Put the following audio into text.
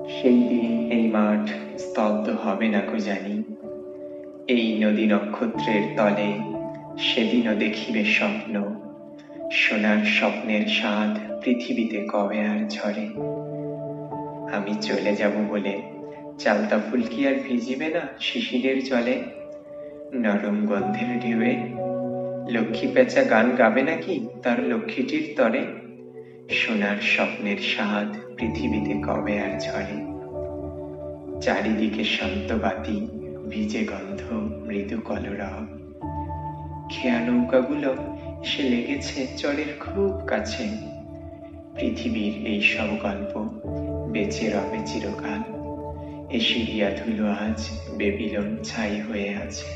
সেই দিন এই মাঠ স্তব্ধ হবে না কো জানি, এই নদী নক্ষত্রের তলে সেদিনও দেখিবে স্বপ্ন, সোনার স্বপ্নের স্বাদ পৃথিবীতে কবে আর ঝরে। আমি চলে যাব বলে চালতা ফুল কি আর ভিজিবে না শিশিরের জলে? নরম গন্ধের ঢেউয়ে লক্ষ্মী পেঁচা গান গাবে নাকি তার লক্ষ্মীটির তরে? সোনার স্বপ্নের স্বাদ পৃথিবীতে কবে আর ঝরে। চারিদিকে শান্ত বাতি, ভিজে গন্ধ, মৃদু কলরব। খেয়া নৌকাগুলো এসে লেগেছে চরের খুব কাছে। পৃথিবীর এই সব গল্প বেঁচে রবে চিরকাল। এ সিরিয়া ধুলো আজ বেবিলন ছাই হয়ে আছে।